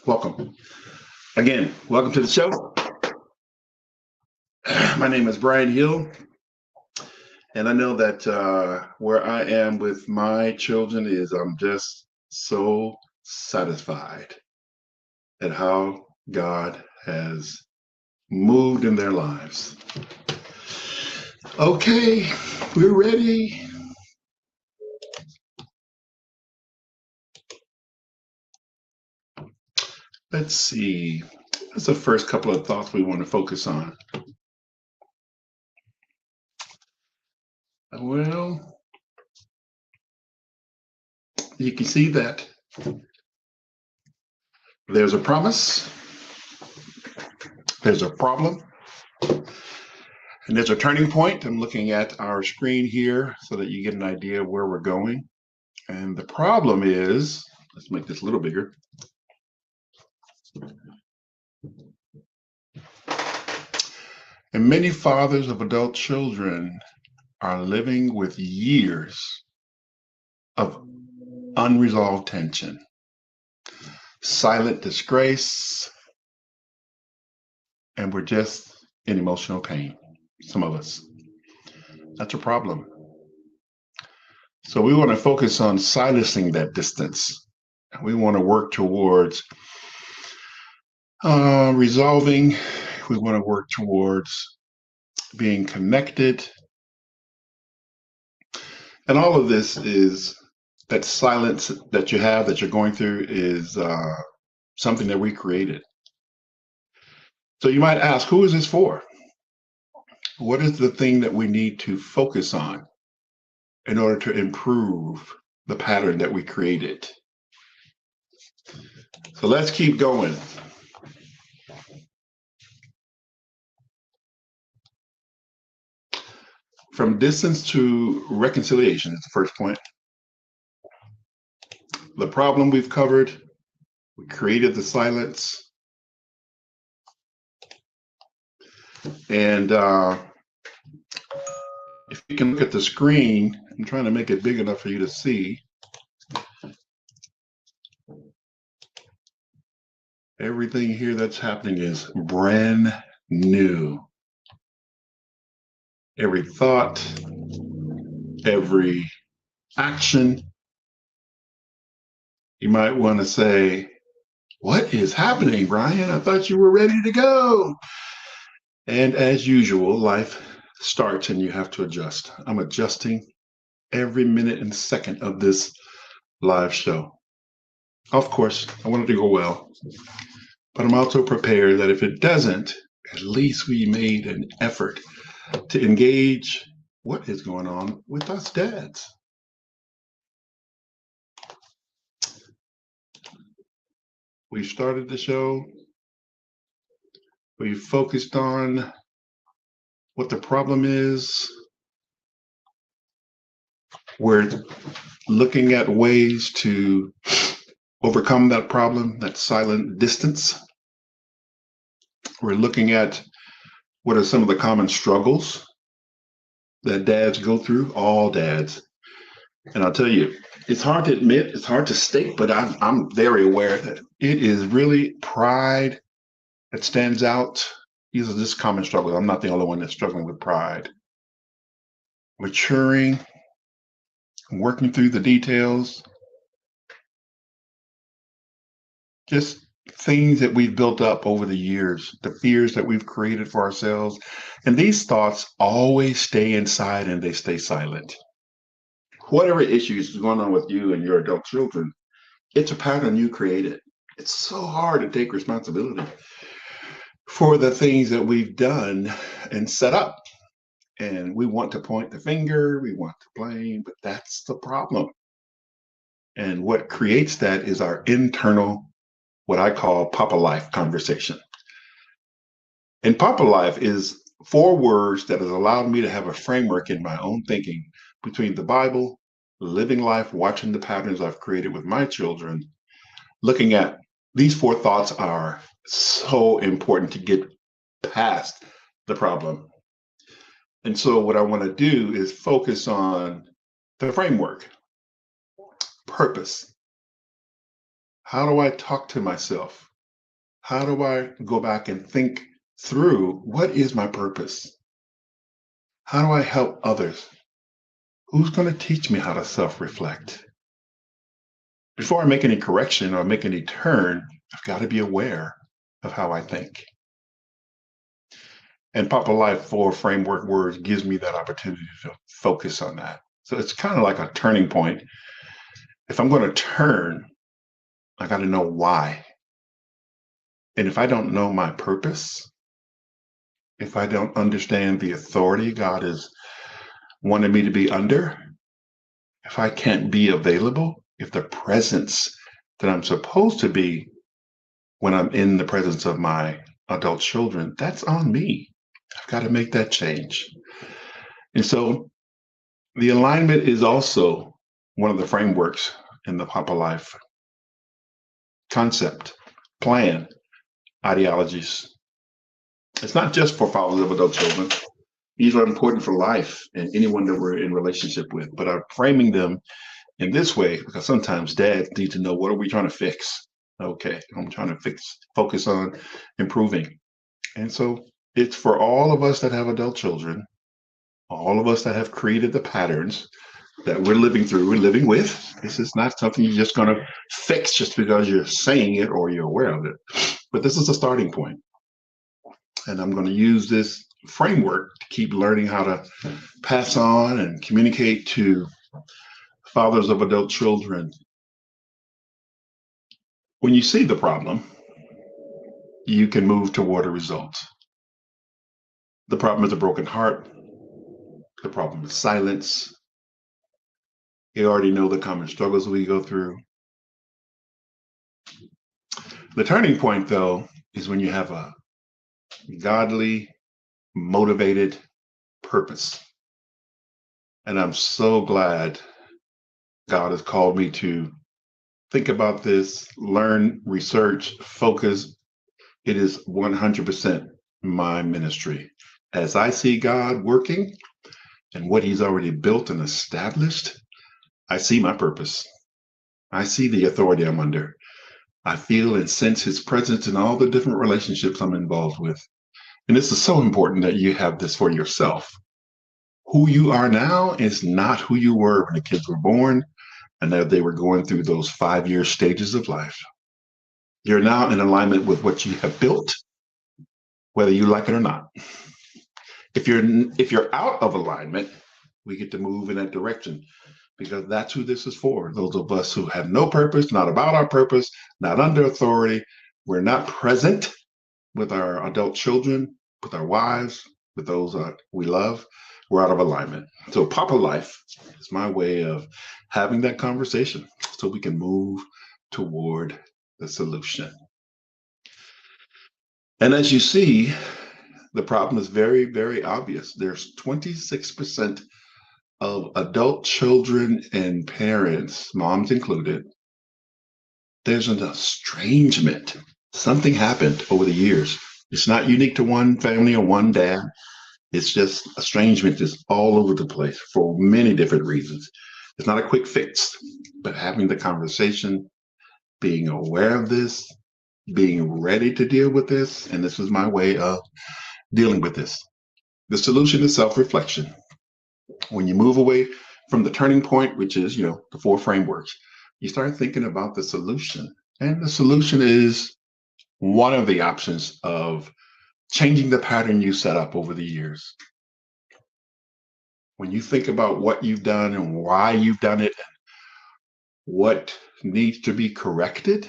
Welcome. Again, welcome to the show. My name is Brian Hill, and I know that where I am with my children is I'm just so satisfied at how God has moved in their lives. Okay, we're ready. Let's see. That's the first couple of thoughts we want to focus on. Well, you can see that there's a promise, there's a problem, and there's a turning point. I'm looking at our screen here so that you get an idea of where we're going. And the problem is, let's make this a little bigger. And many fathers of adult children are living with years of unresolved tension, silent disgrace, and we're just in emotional pain, some of us. That's a problem. So we want to focus on silencing that distance. We want to work towards resolving. We want to work towards being connected. And all of this is that silence that you have, that you're going through, is something that we created. So you might ask, who is this for? What is the thing that we need to focus on in order to improve the pattern that we created? So let's keep going. From distance to reconciliation is the first point. The problem we've covered, we created the silence. And if you can look at the screen, I'm trying to make it big enough for you to see. Everything here that's happening is brand new. Every thought, every action. You might want to say, what is happening, Brian? I thought you were ready to go. And as usual, life starts and you have to adjust. I'm adjusting every minute and second of this live show. Of course, I want it to go well, but I'm also prepared that if it doesn't, at least we made an effort to engage what is going on with us dads. We started the show. We focused on what the problem is. We're looking at ways to overcome that problem, that silent distance. We're looking at what are some of the common struggles that dads go through, all dads. And I'll tell you, it's hard to admit, it's hard to state, but I'm very aware that it is really pride that stands out. These are just common struggles. I'm not the only one that's struggling with pride. Maturing, working through the details, just things that we've built up over the years, the fears that we've created for ourselves. And these thoughts always stay inside and they stay silent. Whatever issues is going on with you and your adult children, it's a pattern you created. It's so hard to take responsibility for the things that we've done and set up. And we want to point the finger, we want to blame, but that's the problem. And what creates that is our internal, what I call Papa Life conversation. And Papa Life is 4 words that has allowed me to have a framework in my own thinking between the Bible, living life, watching the patterns I've created with my children. Looking at these 4 thoughts are so important to get past the problem. And so what I want to do is focus on the framework, purpose. How do I talk to myself How do I go back and think through what is my purpose? How do I help others? Who's going to teach me how to self reflect? Before I make any correction or make any turn, I've got to be aware of how I think. And Papa Life 4 framework words gives me that opportunity to focus on that. So it's kind of like a turning point. If I'm going to turn, I got to know why. And if I don't know my purpose, if I don't understand the authority God has wanted me to be under, if I can't be available, if the presence that I'm supposed to be when I'm in the presence of my adult children, that's on me. I've got to make that change. And so the alignment is also one of the frameworks in the Papa Life concept, plan, ideologies. It's not just for fathers of adult children. These are important for life and anyone that we're in relationship with, but I'm framing them in this way because sometimes dads need to know, what are we trying to fix? Okay, I'm trying to focus on improving. And so it's for all of us that have adult children, all of us that have created the patterns that we're living with. This is not something you're just going to fix just because you're saying it or you're aware of it. But this is a starting point. And I'm going to use this framework to keep learning how to pass on and communicate to fathers of adult children. When you see the problem, you can move toward a result. The problem is a broken heart. The problem is silence. You already know the common struggles we go through. The turning point, though, is when you have a godly, motivated purpose. And I'm so glad God has called me to think about this, learn, research, focus. It is 100% my ministry. As I see God working and what he's already built and established, I see my purpose. I see the authority I'm under. I feel and sense his presence in all the different relationships I'm involved with. And this is so important that you have this for yourself. Who you are now is not who you were when the kids were born and that they were going through those 5-year stages of life. You're now in alignment with what you have built, whether you like it or not. If you're out of alignment, we get to move in that direction because that's who this is for. Those of us who have no purpose, not about our purpose, not under authority, we're not present with our adult children, with our wives, with those we love, we're out of alignment. So Papa Life is my way of having that conversation so we can move toward the solution. And as you see, the problem is very, very obvious. There's 26% of adult children and parents, moms included, there's an estrangement. Something happened over the years. It's not unique to one family or one dad. It's just estrangement is all over the place for many different reasons. It's not a quick fix, but having the conversation, being aware of this, being ready to deal with this, and this is my way of dealing with this. The solution is self-reflection. When you move away from the turning point, which is, the 4 frameworks, you start thinking about the solution. And the solution is one of the options of changing the pattern you set up over the years. When you think about what you've done and why you've done it and what needs to be corrected,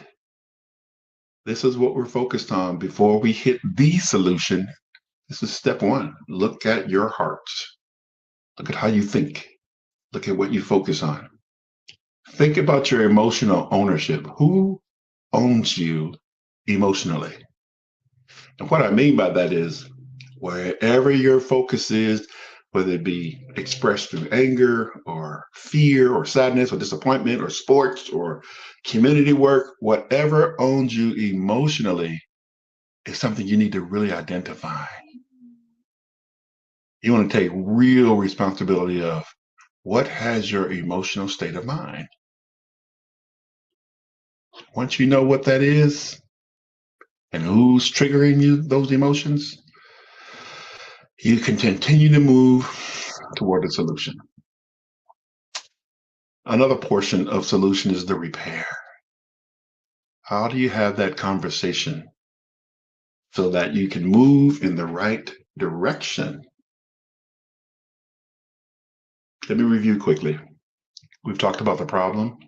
this is what we're focused on before we hit the solution. This is step 1. Look at your heart. Look at how you think. Look at what you focus on. Think about your emotional ownership. Who owns you emotionally? And what I mean by that is wherever your focus is, whether it be expressed through anger or fear or sadness or disappointment or sports or community work, whatever owns you emotionally is something you need to really identify. You want to take real responsibility of what has your emotional state of mind. Once you know what that is, and who's triggering you those emotions, you can continue to move toward a solution. Another portion of solution is the repair. How do you have that conversation so that you can move in the right direction? Let me review quickly. We've talked about the problem,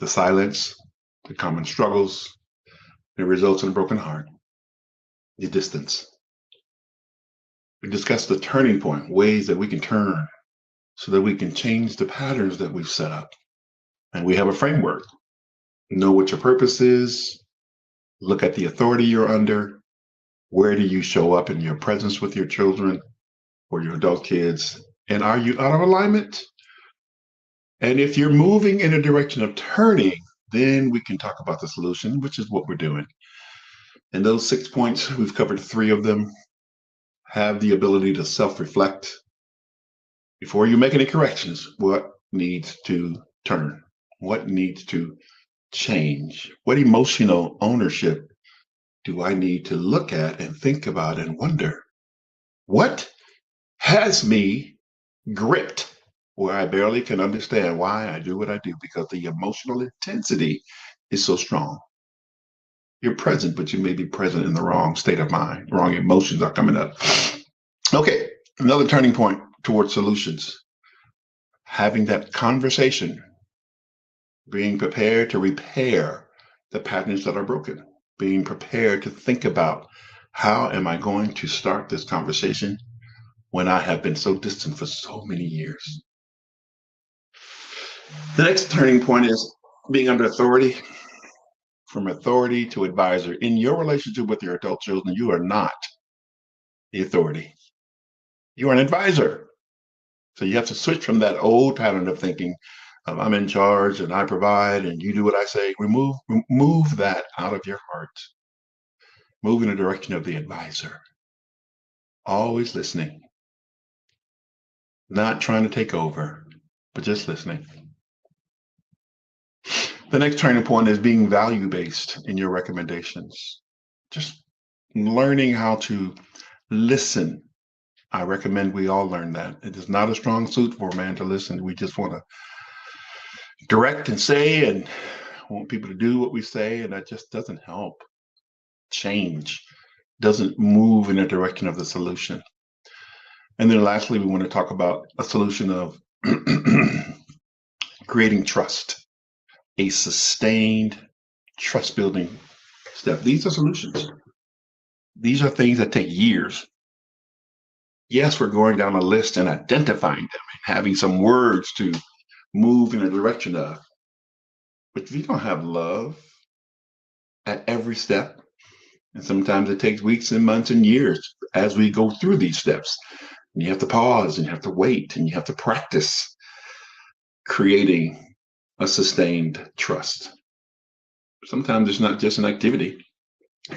the silence, the common struggles, the results in a broken heart, the distance. We discussed the turning point, ways that we can turn so that we can change the patterns that we've set up. And we have a framework. Know what your purpose is, look at the authority you're under, where do you show up in your presence with your children or your adult kids, and are you out of alignment? And if you're moving in a direction of turning, then we can talk about the solution, which is what we're doing. And those 6 points, we've covered 3 of them. Have the ability to self-reflect before you make any corrections. What needs to turn? What needs to change? What emotional ownership do I need to look at and think about and wonder? What has me gripped where I barely can understand why I do what I do? Because the emotional intensity is so strong. You're present, but you may be present in the wrong state of mind. Wrong emotions are coming up. Okay, another turning point towards solutions. Having that conversation, being prepared to repair the patterns that are broken, being prepared to think about how am I going to start this conversation when I have been so distant for so many years. The next turning point is being under authority. From authority to advisor. In your relationship with your adult children, you are not the authority. You are an advisor. So you have to switch from that old pattern of thinking, I'm in charge and I provide and you do what I say. Remove that out of your heart. Move in the direction of the advisor. Always listening. Not trying to take over, but just listening. The next turning point is being value-based in your recommendations. Just learning how to listen. I recommend we all learn that. It is not a strong suit for a man to listen. We just want to direct and say and want people to do what we say, and that just doesn't help. Change doesn't move in the direction of the solution. And then lastly, we want to talk about a solution of creating trust. A sustained trust building step. These are solutions. These are things that take years. Yes, we're going down a list and identifying them and having some words to move in the direction of. But if you don't have love at every step, and sometimes it takes weeks and months and years as we go through these steps, and you have to pause and you have to wait and you have to practice creating a sustained trust. Sometimes it's not just an activity,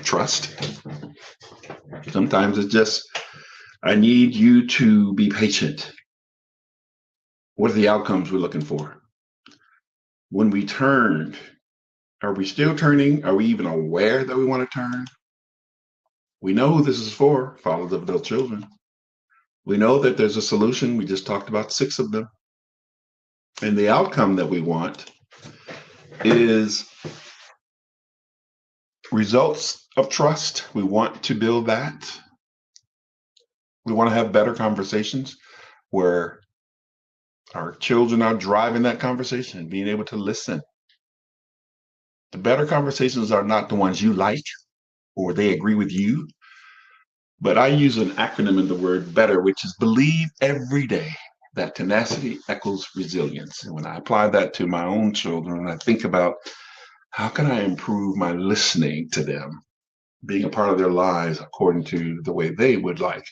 trust. Sometimes it's just, I need you to be patient. What are the outcomes we're looking for? When we turn, are we still turning? Are we even aware that we want to turn? We know who this is for, fathers of adult children. We know that there's a solution. We just talked about 6 of them. And the outcome that we want is results of trust. We want to build that. We want to have better conversations where our children are driving that conversation and being able to listen. The better conversations are not the ones you like or they agree with you, but I use an acronym in the word better, which is believe every day that tenacity equals resilience. And when I apply that to my own children, I think about how can I improve my listening to them, being a part of their lives according to the way they would like,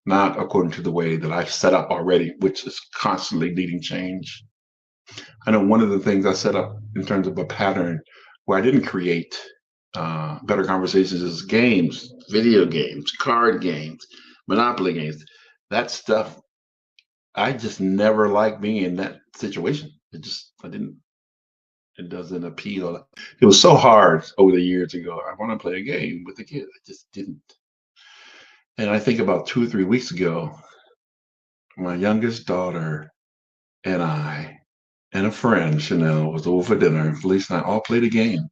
not according to the way that I've set up already, which is constantly needing change. I know one of the things I set up in terms of a pattern where I didn't create better conversations is games, video games, card games, Monopoly games. That stuff, I just never liked being in that situation. I didn't It doesn't appeal. It was so hard over the years to go, I want to play a game with the kids. I just didn't. And I think about 2 or 3 weeks ago, my youngest daughter and I and a friend, Chanel, was over for dinner, and Felice and I all played a game.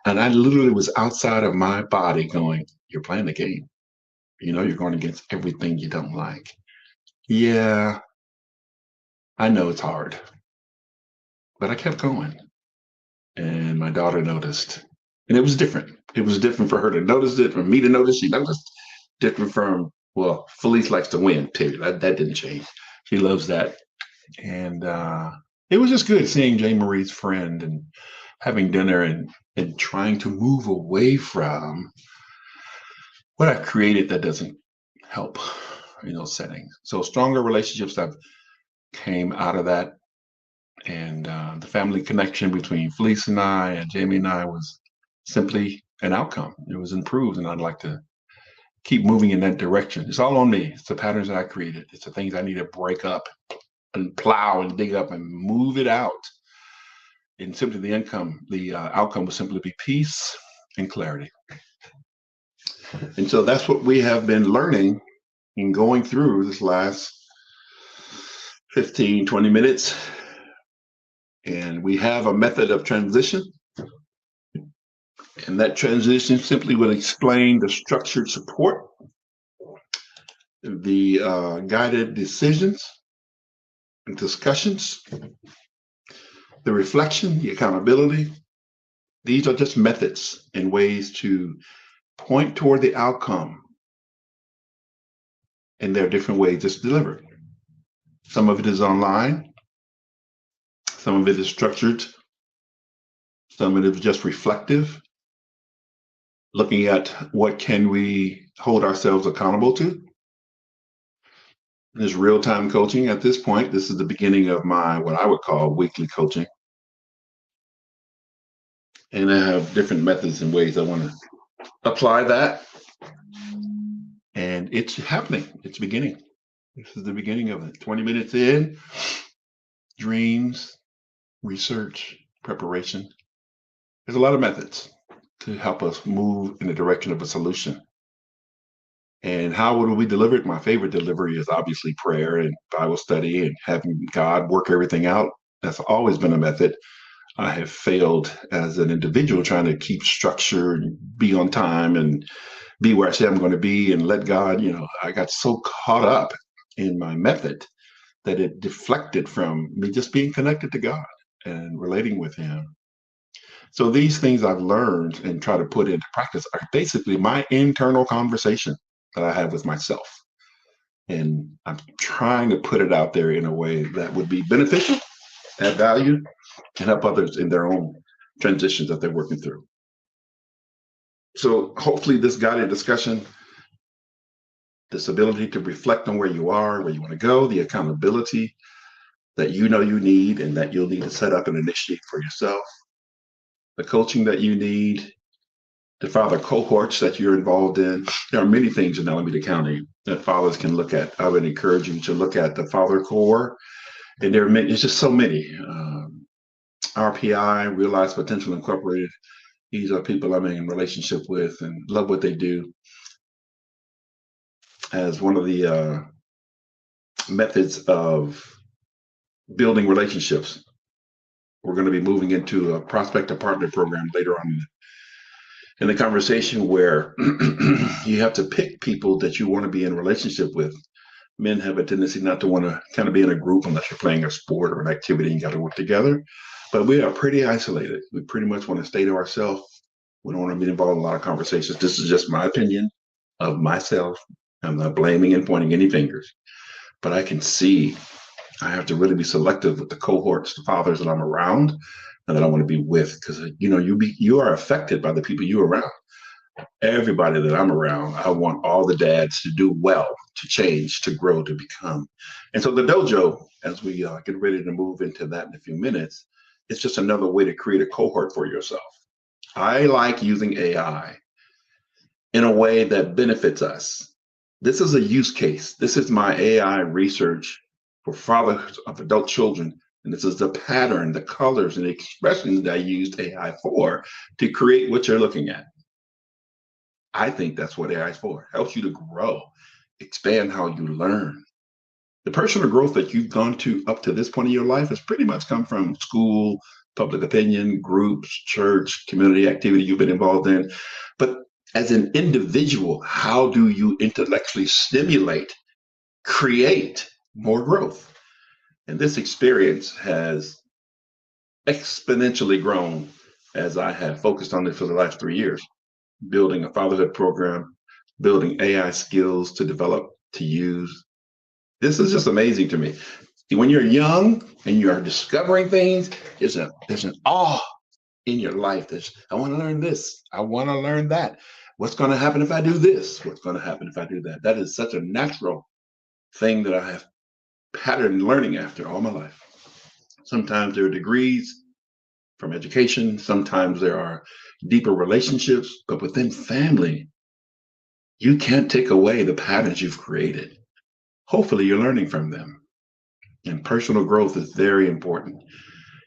And I literally was outside of my body going, you're playing the game. You know, you're going against everything you don't like. Yeah, I know it's hard, but I kept going. And my daughter noticed. And it was different. It was different for her to notice it, for me to notice. She noticed. Different from, well, Felice likes to win, period. That didn't change. She loves that. And it was just good seeing Jane Marie's friend and having dinner and trying to move away from what I've created that doesn't help in those settings. So stronger relationships have came out of that. And the family connection between Felice and I and Jamie and I was simply an outcome. It was improved, and I'd like to keep moving in that direction. It's all on me. It's the patterns that I created. It's the things I need to break up and plow and dig up and move it out. And simply the outcome will simply be peace and clarity. And so that's what we have been learning and going through this last 15, 20 minutes. And we have a method of transition. And that transition simply will explain the structured support, the guided decisions and discussions, the reflection, the accountability. These are just methods and ways to point toward the outcome. And there are different ways it's delivered. Some of it is online. Some of it is structured. Some of it is just reflective, looking at what can we hold ourselves accountable to. There's real-time coaching at this point. This is the beginning of my, what I would call weekly coaching. And I have different methods and ways I want to apply that. And it's happening. It's beginning. This is the beginning of it. 20 minutes in, dreams, research, preparation. There's a lot of methods to help us move in the direction of a solution. And how would we deliver it? My favorite delivery is obviously prayer and Bible study and having God work everything out. That's always been a method. I have failed as an individual trying to keep structure and be on time and be where I say I'm going to be and let God, I got so caught up in my method that it deflected from me just being connected to God and relating with Him. So these things I've learned and try to put into practice are basically my internal conversation that I have with myself. And I'm trying to put it out there in a way that would be beneficial, add value, and help others in their own transitions that they're working through. So hopefully this guided discussion, this ability to reflect on where you are, where you want to go, the accountability that you need and that you'll need to set up and initiate for yourself, the coaching that you need, the father cohorts that you're involved in. There are many things in Alameda County that fathers can look at. I would encourage you to look at the father core, and there are many, it's just so many. RPI, Realize Potential Incorporated. These are people I'm in relationship with and love what they do. As one of the methods of building relationships, we're going to be moving into a prospect to partner program later on in the conversation where you have to pick people that you want to be in relationship with. Men have a tendency not to want to kind of be in a group unless you're playing a sport or an activity and you got to work together. But we are pretty isolated. We pretty much want to stay to ourselves. We don't want to be involved in a lot of conversations. This is just my opinion of myself. I'm not blaming and pointing any fingers, but I can see I have to really be selective with the cohorts, the fathers that I'm around and that I want to be with, because you are affected by the people you're around. Everybody that I'm around, I want all the dads to do well, to change, to grow, to become. And so the dojo, as we get ready to move into that in a few minutes, it's just another way to create a cohort for yourself. I like using AI in a way that benefits us. This is a use case. This is my AI research for fathers of adult children And this is the pattern, the colors, and the expressions that I used AI for to create what you're looking at. I think that's what AI is for. It helps you to grow, expand how you learn. The personal growth that you've gone to up to this point in your life has pretty much come from school, public opinion, groups, church, community activity you've been involved in. But as an individual, how do you intellectually stimulate, create more growth? And this experience has exponentially grown as I have focused on it for the last 3 years, building a fatherhood program, building AI skills to develop, to use. This is just amazing to me. When you're young and you are discovering things, there's an awe in your life. I want to learn this. I want to learn that. What's going to happen if I do this? What's going to happen if I do that? That is such a natural thing that I have patterned learning after all my life. Sometimes there are degrees from education. Sometimes there are deeper relationships, but within family, you can't take away the patterns you've created. Hopefully you're learning from them. And personal growth is very important.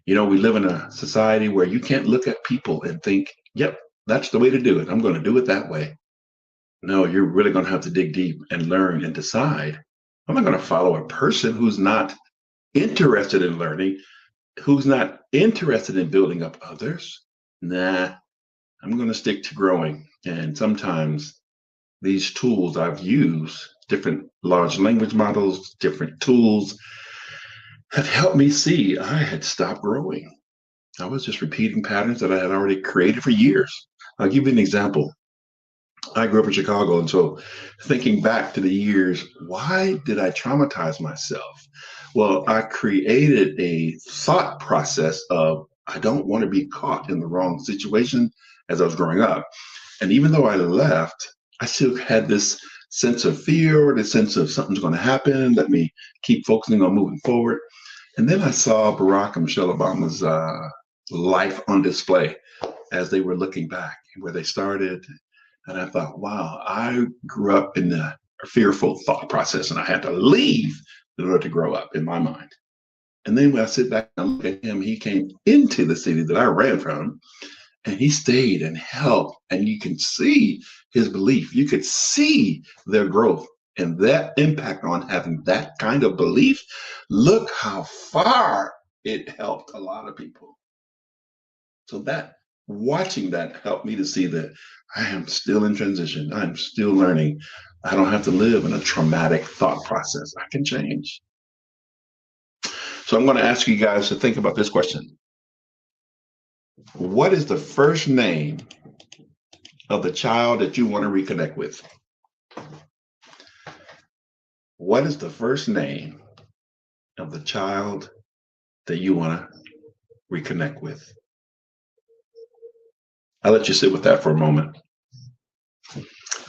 We live in a society where you can't look at people and think, yep, that's the way to do it. I'm going to do it that way. No, you're really going to have to dig deep and learn and decide. I'm not going to follow a person who's not interested in learning, who's not interested in building up others. Nah, I'm going to stick to growing. And sometimes these tools I've used, different large language models, different tools, have helped me see I had stopped growing. I was just repeating patterns that I had already created for years. I'll give you an example. I grew up in Chicago, and so thinking back to the years, why did I traumatize myself? Well, I created a thought process of I don't want to be caught in the wrong situation as I was growing up. And even though I left, I still had this sense of fear, this sense of something's going to happen. Let me keep focusing on moving forward. And then I saw Barack and Michelle Obama's life on display as they were looking back where they started. And I thought, wow, I grew up in a fearful thought process and I had to leave in order to grow up in my mind. And then when I sit back and look at him, he came into the city that I ran from and he stayed and helped. And you can see his belief. You could see their growth and that impact on having that kind of belief. Look how far it helped a lot of people. So that watching that helped me to see that I am still in transition. I'm still learning. I don't have to live in a traumatic thought process. I can change. So I'm going to ask you guys to think about this question. What is the first name of the child that you want to reconnect with? What is the first name of the child that you want to reconnect with? I'll let you sit with that for a moment.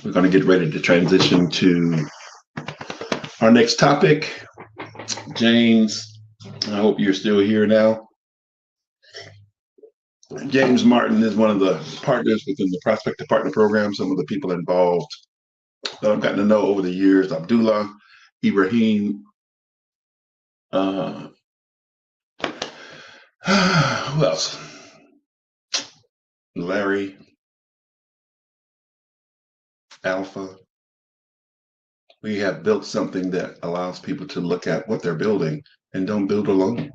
We're going to get ready to transition to our next topic. James, I hope you're still here now. James Martin is one of the partners within the Prospect to Partner program, some of the people involved that I've gotten to know over the years. Abdullah, Ibrahim, who else? Larry, Alpha. We have built something that allows people to look at what they're building and don't build alone.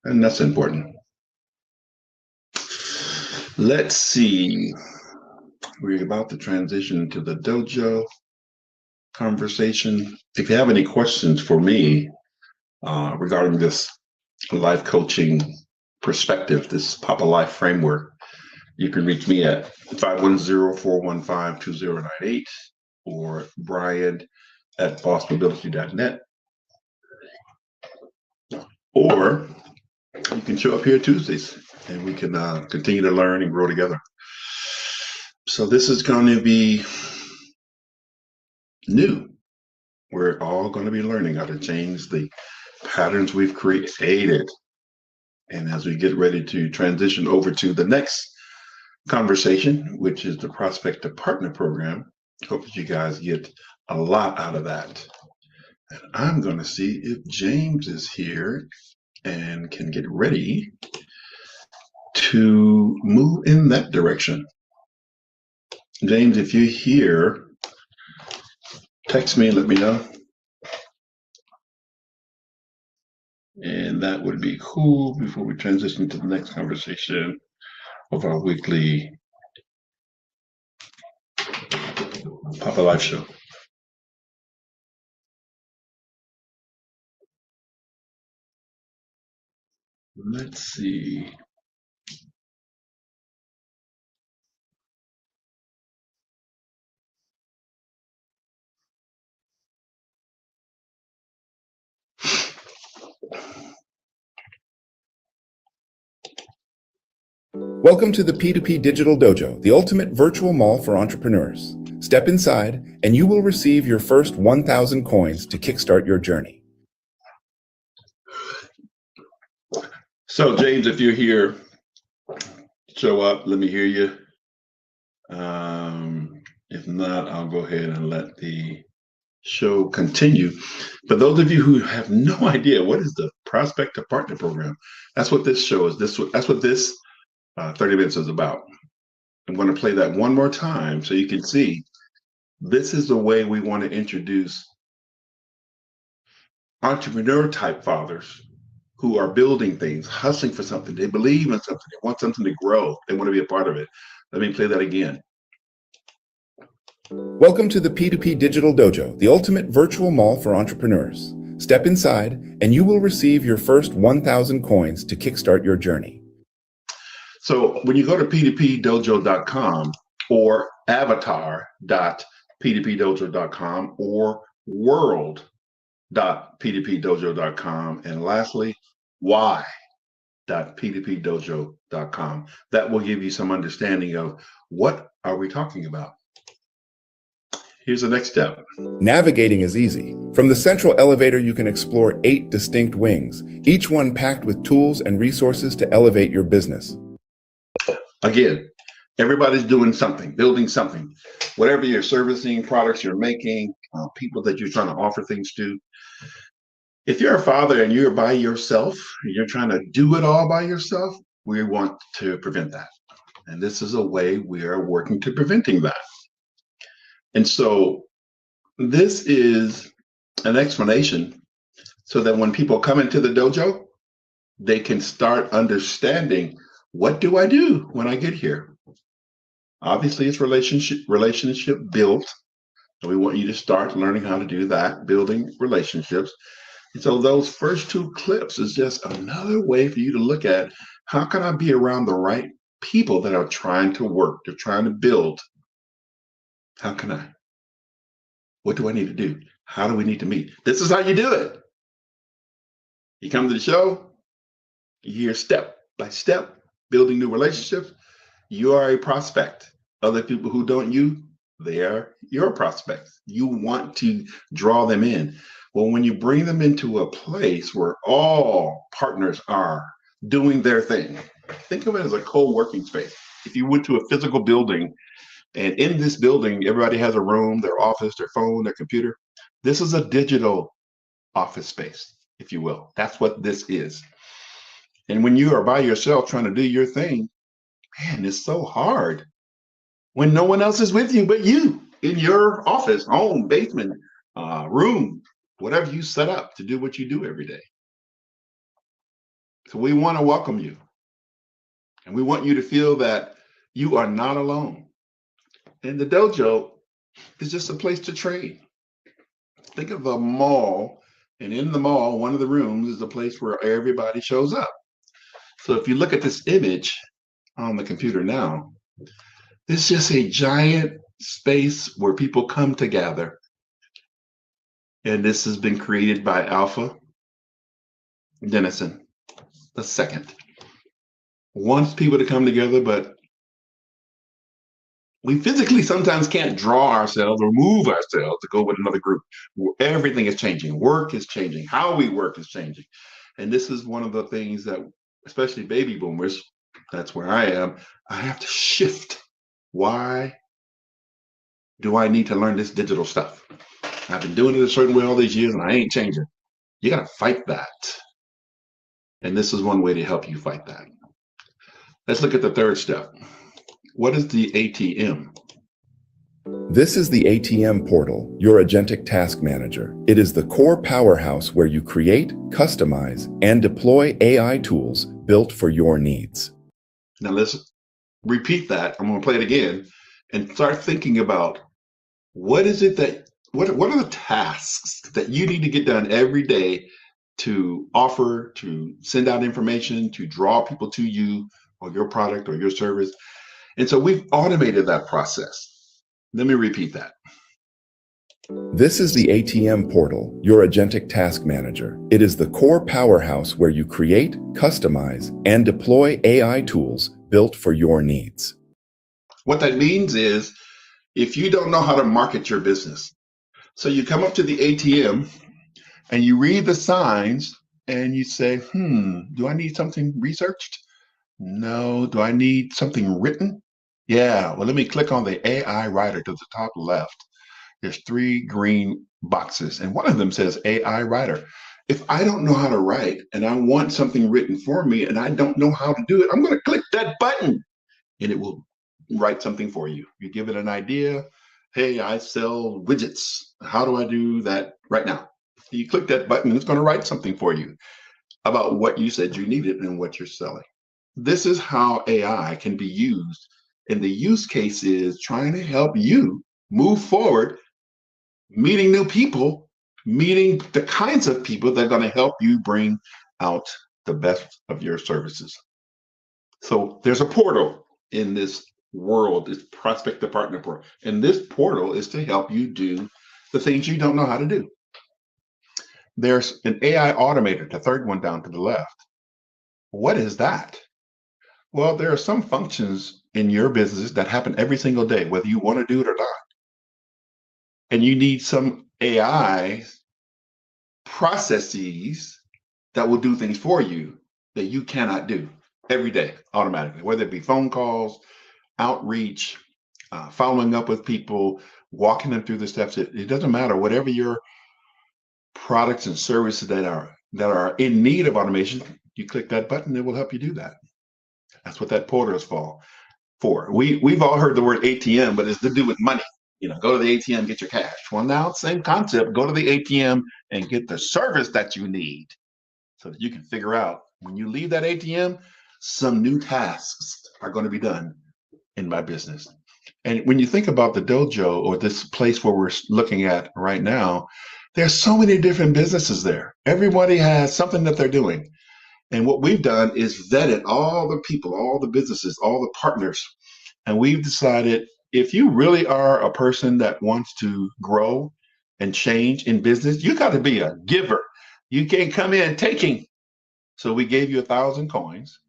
And that's important. Let's see. We're about to transition to the dojo conversation. If you have any questions for me regarding this life coaching perspective, this Papa Life framework, you can reach me at 510-415-2098 or Brian at bossmobility.net. Or you can show up here Tuesdays and we can continue to learn and grow together. So this is going to be new. We're all going to be learning how to change the patterns we've created. And as we get ready to transition over to the next conversation, which is the Prospect to Partner program, hope that you guys get a lot out of that. And I'm going to see if James is here. and can get ready to move in that direction. James, if you're here, text me and let me know. And that would be cool before we transition to the next conversation of our weekly Papa Life Show. Let's see. Welcome to the P2P Digital Dojo, the ultimate virtual mall for entrepreneurs. Step inside and you will receive your first 1,000 coins to kickstart your journey. So, James, if you're here, show up. Let me hear you. If not, I'll go ahead and let the show continue. But those of you who have no idea, what is the Prospect to Partner Program? That's what this show is. That's what this 30 minutes is about. I'm going to play that one more time so you can see this is the way we want to introduce entrepreneur type fathers who are building things, hustling for something. They believe in something. They want something to grow. They want to be a part of it. Let me play that again. Welcome to the P2P Digital Dojo, the ultimate virtual mall for entrepreneurs. Step inside and you will receive your first 1,000 coins to kickstart your journey. So when you go to p2pdojo.com or avatar.p2pdojo.com or world.p2pdojo.com, and lastly, why.p2pdojo.com, that will give you some understanding of what are we talking about. Here's the next step. Navigating is easy. From the central elevator, you can explore 8 distinct wings, each one packed with tools and resources to elevate your business. Again, everybody's doing something, building something, whatever you're servicing, products you're making, people that you're trying to offer things to. If you're a father and you're by yourself, you're trying to do it all by yourself, we want to prevent that. And this is a way we are working to preventing that. And so this is an explanation so that when people come into the dojo, they can start understanding, what do I do when I get here? Obviously, it's relationship built. And we want you to start learning how to do that, building relationships. And so those first 2 clips is just another way for you to look at, how can I be around the right people that are trying to work, they're trying to build? How can I? What do I need to do? How do we need to meet? This is how you do it. You come to the show, you hear step by step, building new relationships. You are a prospect. Other people who don't you, they are your prospects. You want to draw them in. Well, when you bring them into a place where all partners are doing their thing, think of it as a co-working space. If you went to a physical building, and in this building, everybody has a room, their office, their phone, their computer. This is a digital office space, if you will. That's what this is. And when you are by yourself trying to do your thing, man, it's so hard when no one else is with you but you in your office, home, basement, room, whatever you set up to do what you do every day. So we want to welcome you. And we want you to feel that you are not alone. And the dojo is just a place to trade. Think of a mall, and in the mall, one of the rooms is a place where everybody shows up. So if you look at this image on the computer now, it's just a giant space where people come together. And this has been created by Alpha Dennison II. Wants people to come together, but we physically sometimes can't draw ourselves or move ourselves to go with another group. Everything is changing. Work is changing. How we work is changing. And this is one of the things that, especially baby boomers, that's where I am, I have to shift. Why do I need to learn this digital stuff? I've been doing it a certain way all these years and I ain't changing. You got to fight that. And this is one way to help you fight that. Let's look at the third step. What is the ATM? This is the ATM portal, your agentic task manager. It is the core powerhouse where you create, customize, and deploy AI tools built for your needs. Now let's repeat that. I'm going to play it again and start thinking about what is it that, what are the tasks that you need to get done every day to offer, to send out information, to draw people to you or your product or your service. And so we've automated that process. Let me repeat that. This is the ATM portal, your agentic task manager. It is the core powerhouse where you create, customize, and deploy AI tools built for your needs. What that means is if you don't know how to market your business, so you come up to the ATM and you read the signs and you say, do I need something researched? No. Do I need something written? Yeah. Well, let me click on the AI writer to the top left. There's three green boxes, and one of them says AI writer. If I don't know how to write and I want something written for me and I don't know how to do it, I'm going to click that button and it will write something for you. You give it an idea. Hey, I sell widgets. How do I do that right now? You click that button, it's going to write something for you about what you said you needed and what you're selling. This is how AI can be used. And the use case is trying to help you move forward, meeting new people, meeting the kinds of people that are going to help you bring out the best of your services. So there's a portal in this world, this prospect to partner portal. And this portal is to help you do the things you don't know how to do. There's an AI automator, the third one down to the left. What is that? Well, there are some functions in your business that happen every single day, whether you want to do it or not. And you need some AI processes that will do things for you that you cannot do every day automatically, whether it be phone calls, outreach, following up with people, walking them through the steps. It doesn't matter. Whatever your products and services that are in need of automation, you click that button, it will help you do that. That's what that portal is for. We've all heard the word ATM, but it's to do with money. Go to the ATM, get your cash. Well, now same concept. Go to the ATM and get the service that you need, so that you can figure out when you leave that ATM, some new tasks are going to be done in my business. And when you think about the dojo or this place where we're looking at right now, there's so many different businesses there. Everybody has something that they're doing. And what we've done is vetted all the people, all the businesses, all the partners. And we've decided if you really are a person that wants to grow and change in business, you got to be a giver. You can't come in taking. So we gave you 1,000 coins.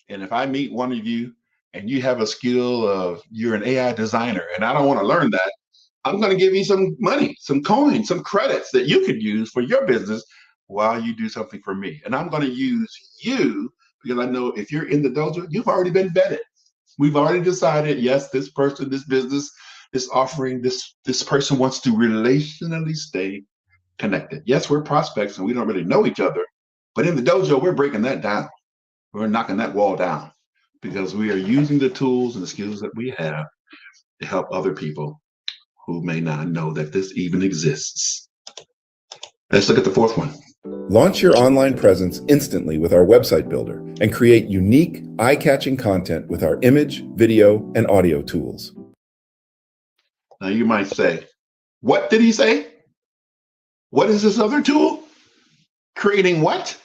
And if I meet one of you and you have a skill of you're an AI designer and I don't want to learn that, I'm going to give you some money, some coins, some credits that you could use for your business while you do something for me. And I'm going to use you because I know if you're in the dojo, you've already been vetted. We've already decided, yes, this person, this business is offering this person wants to relationally stay connected. Yes, we're prospects and we don't really know each other, but in the dojo, we're breaking that down. We're knocking that wall down because we are using the tools and the skills that we have to help other people who may not know that this even exists. Let's look at the fourth one. Launch your online presence instantly with our website builder and create unique, eye-catching content with our image, video, and audio tools. Now you might say, what did he say? What is this other tool? Creating what?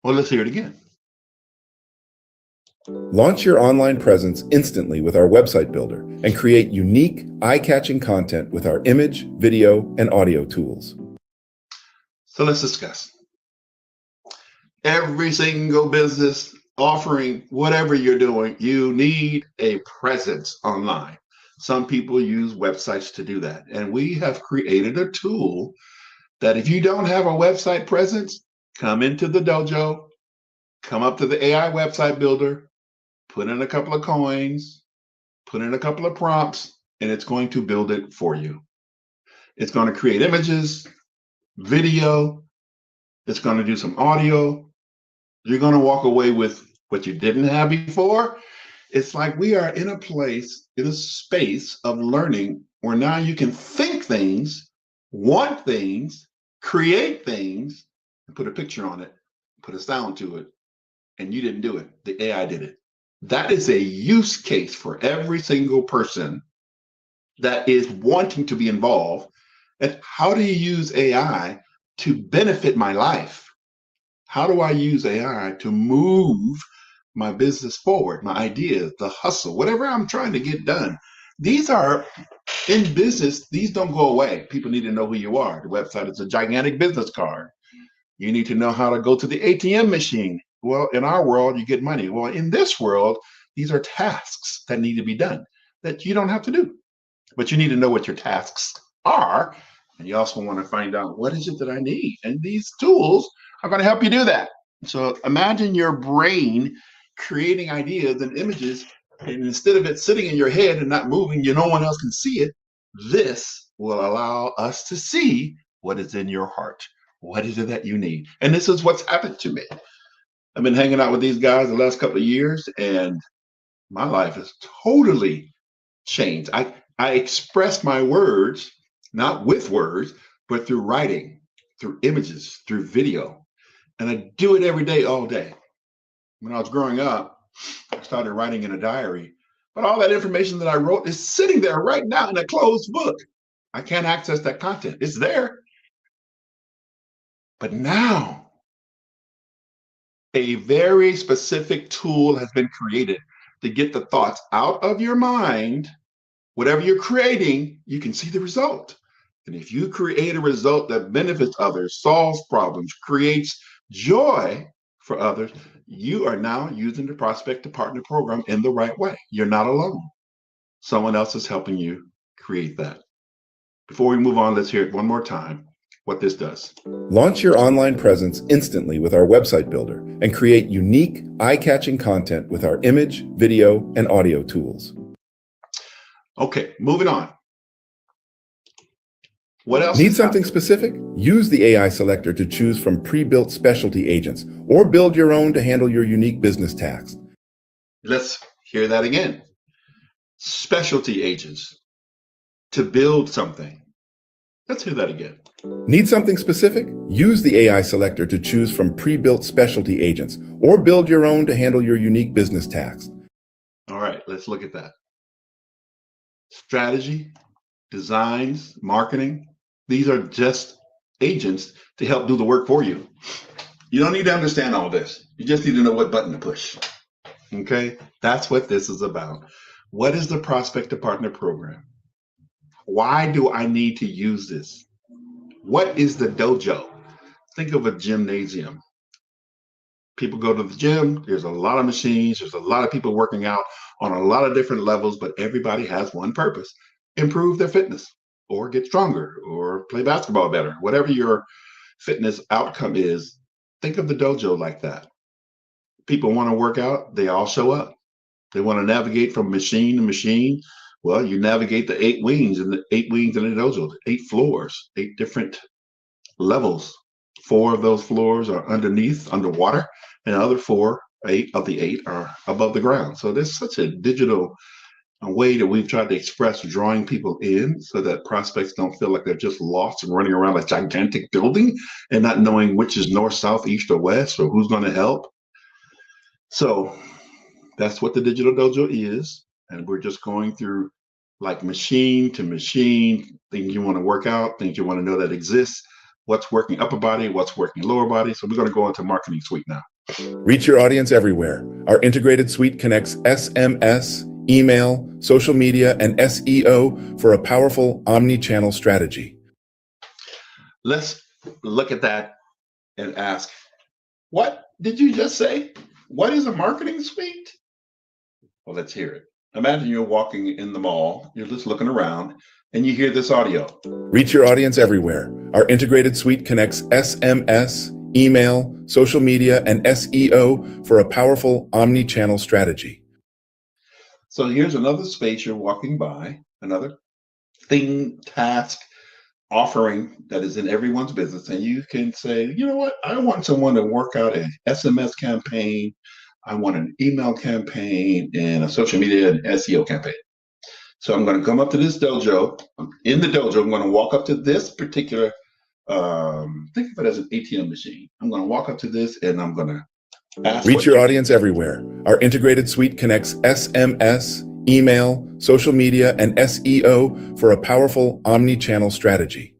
Well, let's hear it again. Launch your online presence instantly with our website builder and create unique, eye-catching content with our image, video, and audio tools. So let's discuss. Every single business offering whatever you're doing, you need a presence online. Some people use websites to do that. And we have created a tool that if you don't have a website presence, come into the dojo, come up to the AI website builder, put in a couple of coins, put in a couple of prompts, and it's going to build it for you. It's going to create images, video, it's going to do some audio, You're going to walk away with what you didn't have before. It's like we are in a place, in a space of learning where now you can think things, want things, create things, and put a picture on it, put a sound to it, and you didn't do it. The AI did it. That is a use case for every single person that is wanting to be involved. And how do you use AI to benefit my life? How do I use AI to move my business forward, my ideas, the hustle, whatever I'm trying to get done? These are in business, these don't go away. People need to know who you are. The website is a gigantic business card. You need to know how to go to the ATM machine. Well, in our world, you get money. Well, in this world, these are tasks that need to be done that you don't have to do, but you need to know what your tasks are. And you also want to find out what is it that I need. And these tools are going to help you do that. So imagine your brain creating ideas and images, and instead of it sitting in your head and not moving, no one else can see it. This will allow us to see what is in your heart. What is it that you need? And this is what's happened to me. I've been hanging out with these guys the last couple of years, and my life has totally changed. I express my words, not with words, but through writing, through images, through video. And I do it every day, all day. When I was growing up, I started writing in a diary, but all that information that I wrote is sitting there right now in a closed book. I can't access that content. It's there. But now a very specific tool has been created to get the thoughts out of your mind. Whatever you're creating, you can see the result. And if you create a result that benefits others, solves problems, creates joy for others, you are now using the prospect to partner program in the right way. You're not alone. Someone else is helping you create that. Before we move on, let's hear it one more time, what this does. Launch your online presence instantly with our website builder and create unique, eye-catching content with our image, video, and audio tools. Okay, moving on. What else? Need something specific? Use the AI selector to choose from pre-built specialty agents or build your own to handle your unique business tasks. Let's hear that again. Specialty agents to build something. Let's hear that again. Need something specific? Use the AI selector to choose from pre-built specialty agents or build your own to handle your unique business tasks. All right, let's look at that. Strategy, designs, marketing. These are just agents to help do the work for you. You don't need to understand all this. You just need to know what button to push. Okay, that's what this is about. What is the prospect to partner program? Why do I need to use this? What is the dojo? Think of a gymnasium. People go to the gym, there's a lot of machines, there's a lot of people working out on a lot of different levels, but everybody has one purpose: improve their fitness or get stronger or play basketball better. Whatever your fitness outcome is, think of the dojo like that. People want to work out, they all show up. They want to navigate from machine to machine. Well, you navigate the 8 wings and the 8 wings in the dojo, 8 floors, 8 different levels. 4 of those floors are underwater, and the other 8 of the 8 are above the ground. So there's such a digital way that we've tried to express drawing people in so that prospects don't feel like they're just lost and running around a gigantic building and not knowing which is north, south, east, or west, or who's going to help. So that's what the digital dojo is. And we're just going through like machine to machine, things you want to work out, things you want to know that exists, what's working upper body, what's working lower body. So we're going to go into marketing suite now. Reach your audience everywhere. Our integrated suite connects SMS, email, social media, and SEO for a powerful omni-channel strategy. Let's look at that and ask, what did you just say? What is a marketing suite? Well, let's hear it. Imagine you're walking in the mall, you're just looking around, and you hear this audio. Reach your audience everywhere. Our integrated suite connects SMS, email, social media, and SEO for a powerful omni-channel strategy. So here's another space you're walking by, another thing, task, offering that is in everyone's business, and you can say, you know what, I want someone to work out an SMS campaign, I want an email campaign, and a social media and SEO campaign. So I'm going to come up to this dojo. In the dojo, I'm going to walk up to this particular, think of it as an ATM machine. I'm going to walk up to this and I'm going to ask Reach what your you audience need. everywhere. Our integrated suite connects SMS, email, social media, and SEO for a powerful omni-channel strategy.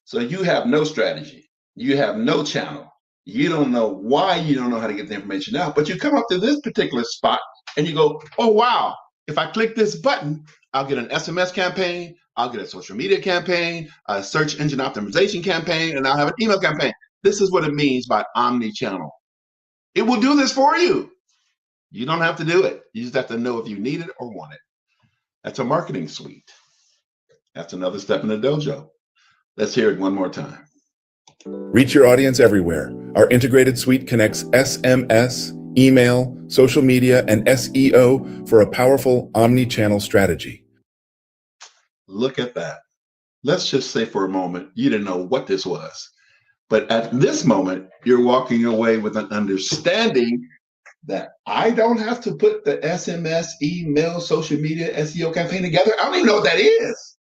So you have no strategy. You have no channel. You don't know why, you don't know how to get the information out, but you come up to this particular spot and you go, oh, wow, if I click this button, I'll get an SMS campaign, I'll get a social media campaign, a search engine optimization campaign, and I'll have an email campaign. This is what it means by omni-channel. It will do this for you. You don't have to do it. You just have to know if you need it or want it. That's a marketing suite. That's another step in the dojo. Let's hear it one more time. Reach your audience everywhere. Our integrated suite connects SMS, email, social media, and SEO for a powerful omni-channel strategy. Look at that. Let's just say for a moment, you didn't know what this was. But at this moment, you're walking away with an understanding that I don't have to put the SMS, email, social media, SEO campaign together. I don't even know what that is.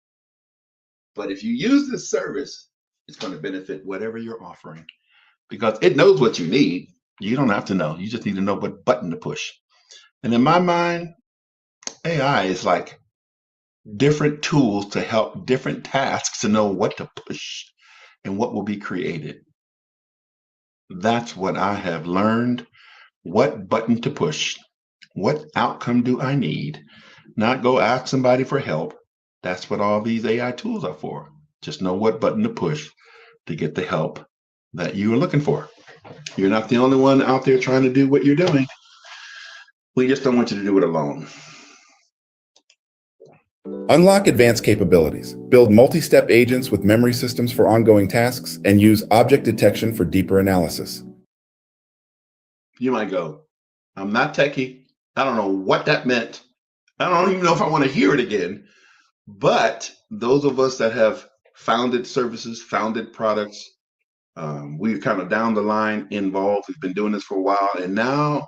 But if you use this service, it's going to benefit whatever you're offering because it knows what you need. You don't have to know. You just need to know what button to push. And in my mind, AI is like different tools to help different tasks to know what to push and what will be created. That's what I have learned. What button to push? What outcome do I need? Not go ask somebody for help. That's what all these AI tools are for. Just know what button to push to get the help that you are looking for. You're not the only one out there trying to do what you're doing. We just don't want you to do it alone. Unlock advanced capabilities. Build multi-step agents with memory systems for ongoing tasks and use object detection for deeper analysis. You might go, I'm not techie. I don't know what that meant. I don't even know if I want to hear it again. But those of us that have founded services, founded products, we're kind of down the line involved. We've been doing this for a while. And now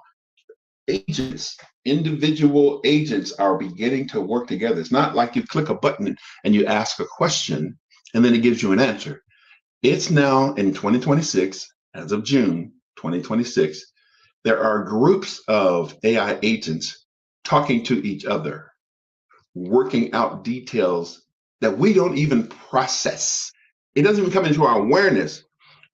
agents, individual agents are beginning to work together. It's not like you click a button and you ask a question and then it gives you an answer. It's now in 2026, as of June 2026, there are groups of AI agents talking to each other, working out details that we don't even process. It doesn't even come into our awareness.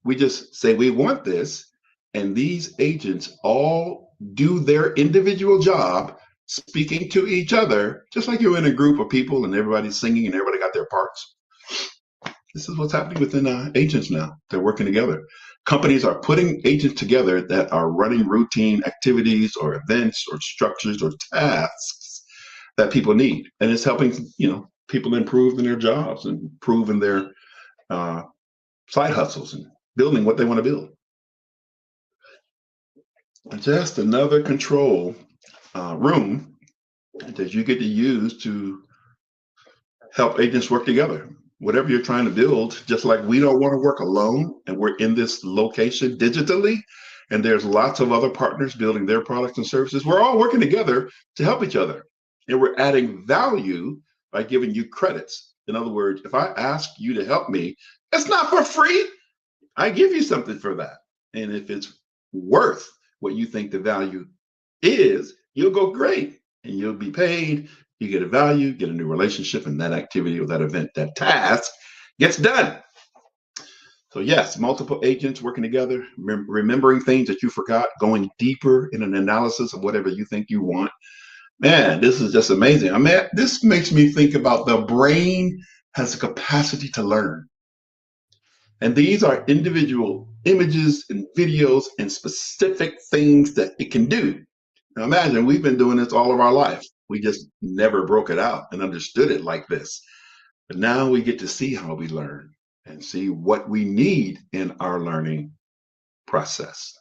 We just say we want this, and these agents all do their individual job speaking to each other, just like you're in a group of people and everybody's singing and everybody got their parts. This is what's happening within agents now. They're working together. Companies are putting agents together that are running routine activities or events or structures or tasks that people need, and it's helping people improve in their jobs and improve in their uh, side hustles and building what they want to build. Just another control room that you get to use to help agents work together. Whatever you're trying to build, just like we don't want to work alone and we're in this location digitally, and there's lots of other partners building their products and services, we're all working together to help each other. And we're adding value by giving you credits. In other words, if I ask you to help me, it's not for free. I give you something for that. And if it's worth what you think the value is, you'll go great and you'll be paid. You get a value, get a new relationship, and that activity or that event, that task gets done. So yes, multiple agents working together, remembering things that you forgot, going deeper in an analysis of whatever you think you want. Man, this is just amazing. I mean, this makes me think about the brain has the capacity to learn. And these are individual images and videos and specific things that it can do. Now imagine we've been doing this all of our life. We just never broke it out and understood it like this. But now we get to see how we learn and see what we need in our learning process.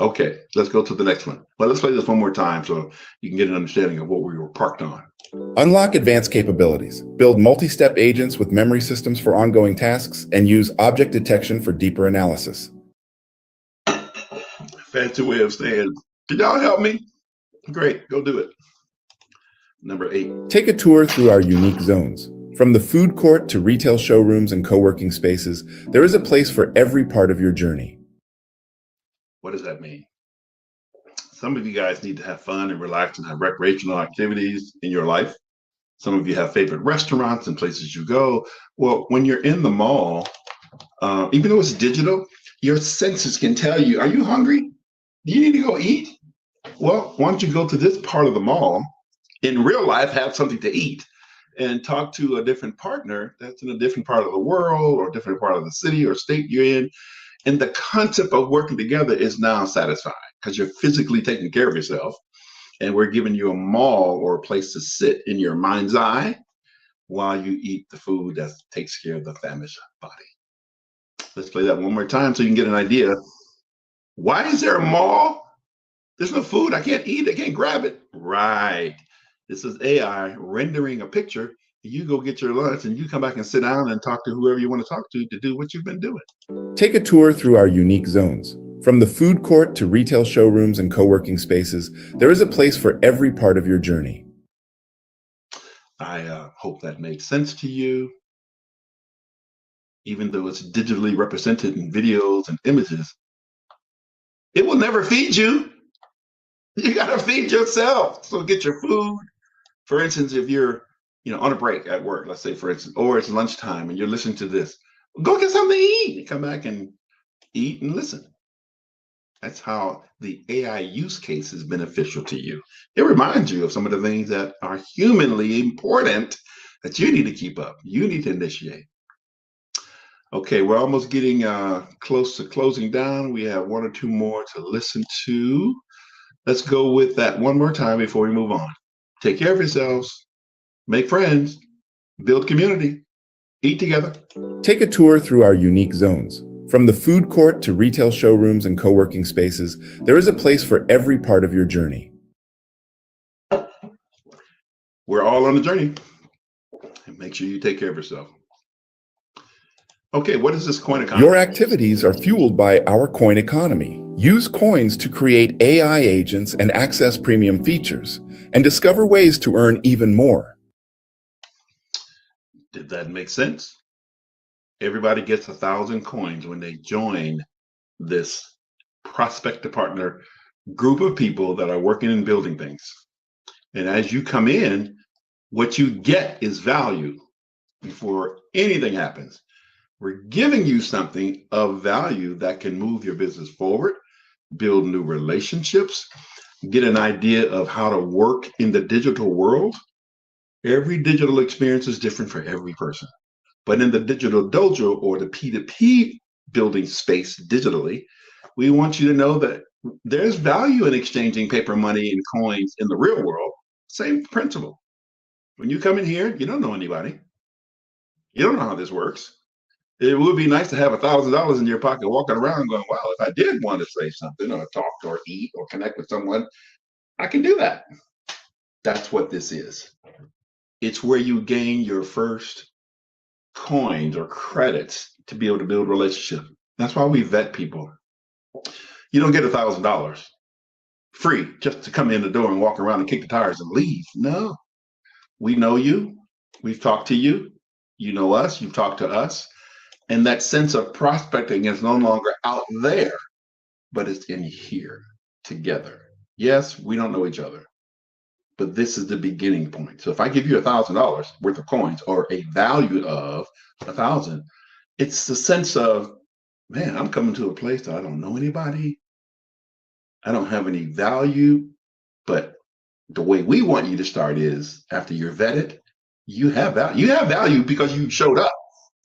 Okay, let's go to the next one. Well, let's play this one more time so you can get an understanding of what we were parked on. Unlock advanced capabilities. Build multi-step agents with memory systems for ongoing tasks and use object detection for deeper analysis. Fancy way of saying, can y'all help me? Great, go do it. Number 8. Take a tour through our unique zones. From the food court to retail showrooms and co-working spaces, there is a place for every part of your journey. What does that mean? Some of you guys need to have fun and relax and have recreational activities in your life. Some of you have favorite restaurants and places you go. Well, when you're in the mall, even though it's digital, your senses can tell you, are you hungry? Do you need to go eat? Well, why don't you go to this part of the mall in real life, have something to eat and talk to a different partner that's in a different part of the world or different part of the city or state you're in. And the concept of working together is now satisfied because you're physically taking care of yourself. And we're giving you a mall or a place to sit in your mind's eye while you eat the food that takes care of the famished body. Let's play that one more time so you can get an idea. Why is there a mall? There's no food. I can't eat. I can't grab it. Right. This is AI rendering a picture. You go get your lunch and you come back and sit down and talk to whoever you want to talk to do what you've been doing. Take a tour through our unique zones. From the food court to retail showrooms and co-working spaces, there is a place for every part of your journey. I hope that made sense to you. Even though it's digitally represented in videos and images, it will never feed you. You got to feed yourself. So get your food. For instance, if you're on a break at work, let's say, for instance, or it's lunchtime and you're listening to this, go get something to eat and come back and eat and listen. That's how the AI use case is beneficial to you. It reminds you of some of the things that are humanly important that you need to keep up. You need to initiate. Okay, we're almost getting close to closing down. We have one or two more to listen to. Let's go with that one more time before we move on. Take care of yourselves, make friends, build community, eat together. Take a tour through our unique zones. From the food court to retail showrooms and co-working spaces, there is a place for every part of your journey. We're all on the journey. And make sure you take care of yourself. Okay, what is this coin economy? Your activities are fueled by our coin economy. Use coins to create AI agents and access premium features, and discover ways to earn even more. Did that make sense? Everybody gets 1,000 coins when they join this prospect to partner group of people that are working and building things. And as you come in, what you get is value before anything happens. We're giving you something of value that can move your business forward, build new relationships, get an idea of how to work in the digital world. Every digital experience is different for every person. But in the digital dojo or the P2P building space digitally, we want you to know that there's value in exchanging paper money and coins in the real world. Same principle. When you come in here, you don't know anybody. You don't know how this works. It would be nice to have $1,000 in your pocket walking around going, wow, if I did want to say something or talk or eat or connect with someone, I can do that. That's what this is. It's where you gain your first coins or credits to be able to build relationships. That's why we vet people. You don't get $1,000 free just to come in the door and walk around and kick the tires and leave. No, we know you. We've talked to you. You know us. You've talked to us. And that sense of prospecting is no longer out there, but it's in here together. Yes, we don't know each other, but this is the beginning point. So if I give you $1,000 worth of coins or a value of 1,000, it's the sense of, man, I'm coming to a place that I don't know anybody. I don't have any value, but the way we want you to start is after you're vetted, you have value. You have value because you showed up.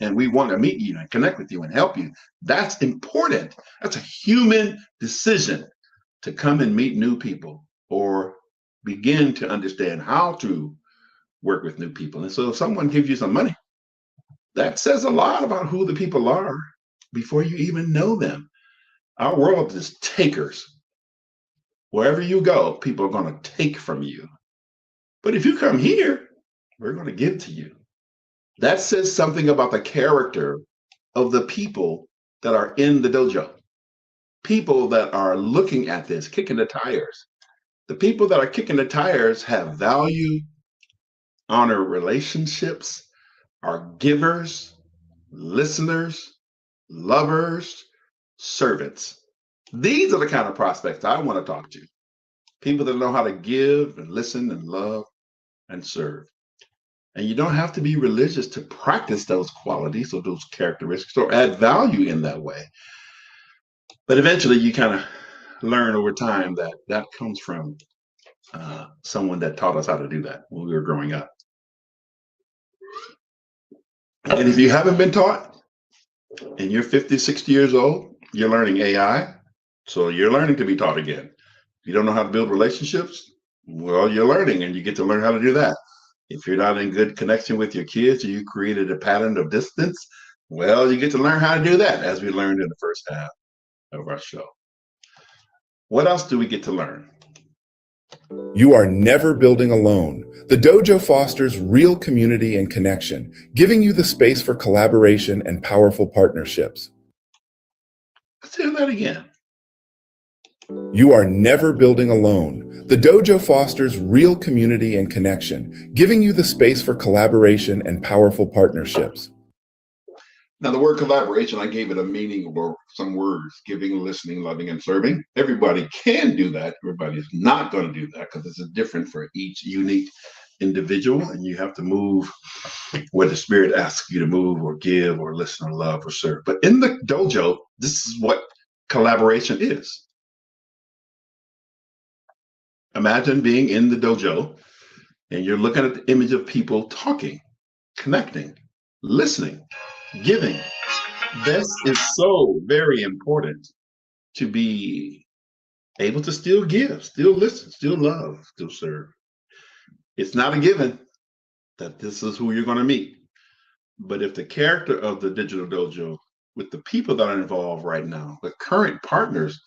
And we want to meet you and connect with you and help you. That's important. That's a human decision to come and meet new people or begin to understand how to work with new people. And so if someone gives you some money, that says a lot about who the people are before you even know them. Our world is takers. Wherever you go, people are going to take from you. But if you come here, we're going to give to you. That says something about the character of the people that are in the dojo. People that are looking at this, kicking the tires. The people that are kicking the tires have value, honor relationships, are givers, listeners, lovers, servants. These are the kind of prospects I want to talk to. People that know how to give and listen and love and serve. And you don't have to be religious to practice those qualities or those characteristics or add value in that way. But eventually you kind of learn over time that that comes from someone that taught us how to do that when we were growing up. And if you haven't been taught and you're 50, 60 years old, you're learning AI. So you're learning to be taught again. If you don't know how to build relationships, well, you're learning and you get to learn how to do that. If you're not in good connection with your kids or you created a pattern of distance, well, you get to learn how to do that, as we learned in the first half of our show. What else do we get to learn? You are never building alone. The dojo fosters real community and connection, giving you the space for collaboration and powerful partnerships. Let's hear that again. You are never building alone. The dojo fosters real community and connection, giving you the space for collaboration and powerful partnerships. Now, the word collaboration, I gave it a meaning or some words: giving, listening, loving, and serving. Everybody can do that. Everybody is not going to do that because it's different for each unique individual, and you have to move where the spirit asks you to move or give or listen or love or serve. But in the dojo, this is what collaboration is. Imagine being in the dojo and you're looking at the image of people talking, connecting, listening, giving. This is so very important to be able to still give, still listen, still love, still serve. It's not a given that this is who you're going to meet. But if the character of the digital dojo, with the people that are involved right now, the current partners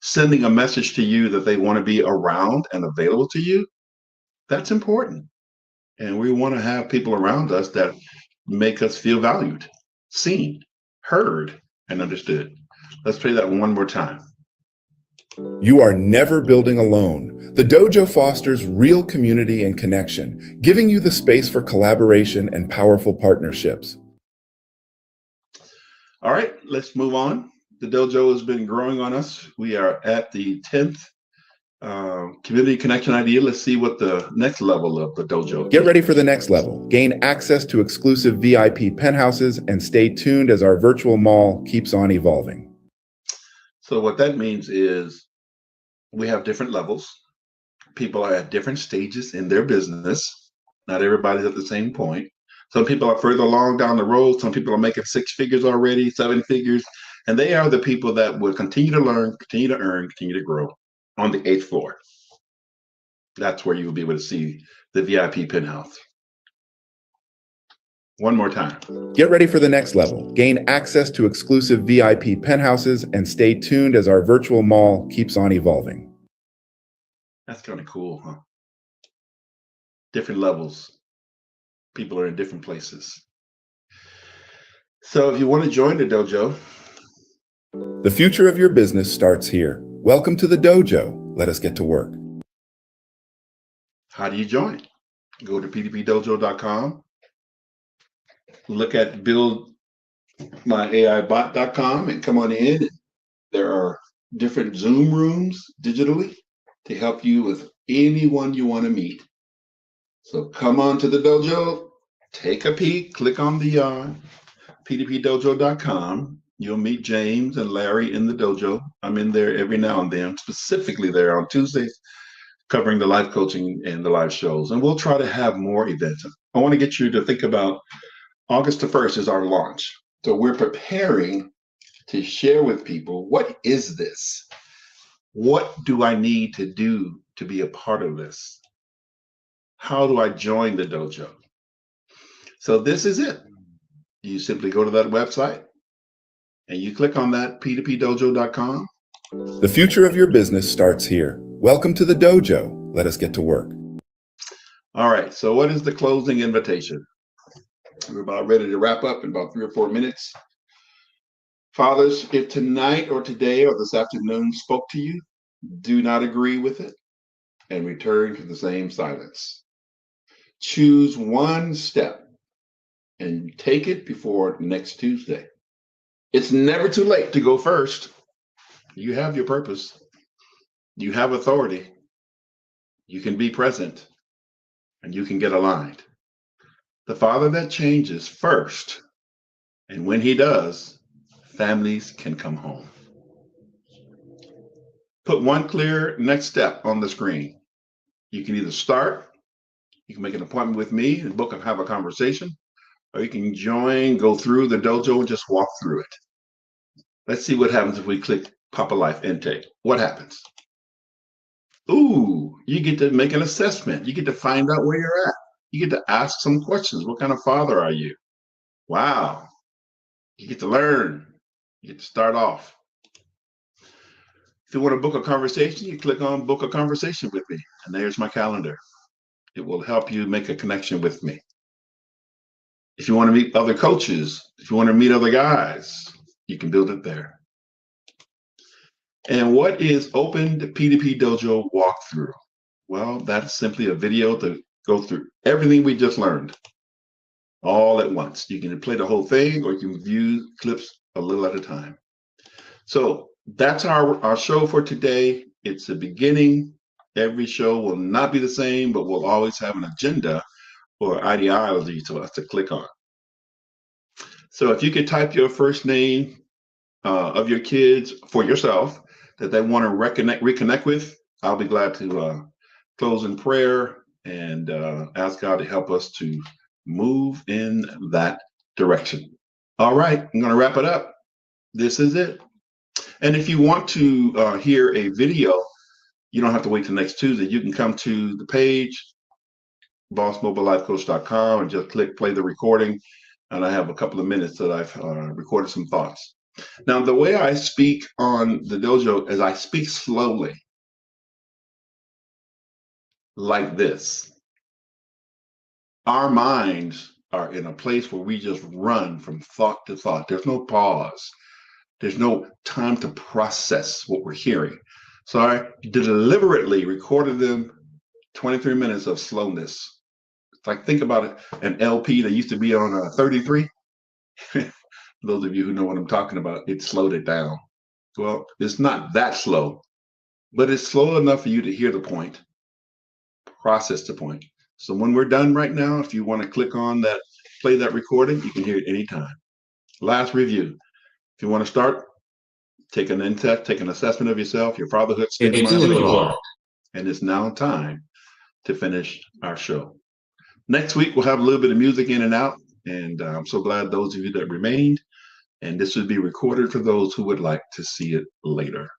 sending a message to you that they want to be around and available to you, that's important. And we want to have people around us that make us feel valued, seen, heard, and understood. Let's play that one more time. You are never building alone. The dojo fosters real community and connection, giving you the space for collaboration and powerful partnerships. All right, let's move on. The dojo has been growing on us. We are at the 10th community connection idea. Let's see what the next level of the dojo Get ready for the next level. Gain access to exclusive VIP penthouses and stay tuned as our virtual mall keeps on evolving. So what that means is we have different levels. People are at different stages in their business. Not everybody's at the same point. Some people are further along down the road. Some people are making 6 figures already, 7 figures. And they are the people that will continue to learn, continue to earn, continue to grow on the 8th floor. That's where you will be able to see the VIP penthouse. One more time. Get ready for the next level. Gain access to exclusive VIP penthouses and stay tuned as our virtual mall keeps on evolving. That's kind of cool, huh? Different levels. People are in different places. So if you want to join the dojo, the future of your business starts here. Welcome to the dojo. Let us get to work. How do you join? Go to pdpdojo.com. Look at buildmyaibot.com and come on in. There are different Zoom rooms digitally to help you with anyone you want to meet. So come on to the dojo, take a peek, click on the pdpdojo.com. You'll meet James and Larry in the dojo. I'm in there every now and then, specifically there on Tuesdays, covering the life coaching and the live shows. And we'll try to have more events. I want to get you to think about August the 1st is our launch. So we're preparing to share with people, what is this? What do I need to do to be a part of this? How do I join the dojo? So this is it. You simply go to that website and you click on that p2pdojo.com. The future of your business starts here. Welcome to the dojo. Let us get to work. All right, so what is the closing invitation? We're about ready to wrap up in about 3 or 4 minutes. Fathers, if tonight or today or this afternoon spoke to you, do not agree with it and return to the same silence. Choose one step and take it before next Tuesday. It's never too late to go first. You have your purpose. You have authority. You can be present and you can get aligned. The father that changes first, and when he does, families can come home. Put one clear next step on the screen. You can either start, you can make an appointment with me and book and have a conversation, or you can join, go through the dojo and just walk through it. Let's see what happens if we click Papa Life Intake. What happens? Ooh, you get to make an assessment. You get to find out where you're at. You get to ask some questions. What kind of father are you? Wow. You get to learn. You get to start off. If you want to book a conversation, you click on book a conversation with me. And there's my calendar. It will help you make a connection with me. If you want to meet other coaches, if you want to meet other guys, you can build it there. And what is Open P2P Dojo Walkthrough? Well, that's simply a video to go through everything we just learned all at once. You can play the whole thing or you can view clips a little at a time. So that's our show for today. It's the beginning. Every show will not be the same, but we'll always have an agenda or ideology to us to click on. So if you could type your first name of your kids for yourself that they want to reconnect with, I'll be glad to close in prayer and ask God to help us to move in that direction. All right, I'm going to wrap it up. This is it. And if you want to hear a video, you don't have to wait till next Tuesday. You can come to the page, bossmobilelifecoach.com, and just click play the recording. And I have a couple of minutes that I've recorded some thoughts. Now, the way I speak on the dojo is I speak slowly, like this. Our minds are in a place where we just run from thought to thought. There's no pause. There's no time to process what we're hearing. So I deliberately recorded them 23 minutes of slowness. It's like, think about it, an LP that used to be on a 33. Those of you who know what I'm talking about, it slowed it down. Well, it's not that slow, but it's slow enough for you to hear the point, process the point. So when we're done right now, if you want to click on that, play that recording, you can hear it anytime. Last review. If you want to start, take an in-test, take an assessment of yourself, your fatherhood, state of mind, where you are. And it's now time to finish our show. Next week, we'll have a little bit of music in and out. And I'm so glad those of you that remained. And this will be recorded for those who would like to see it later.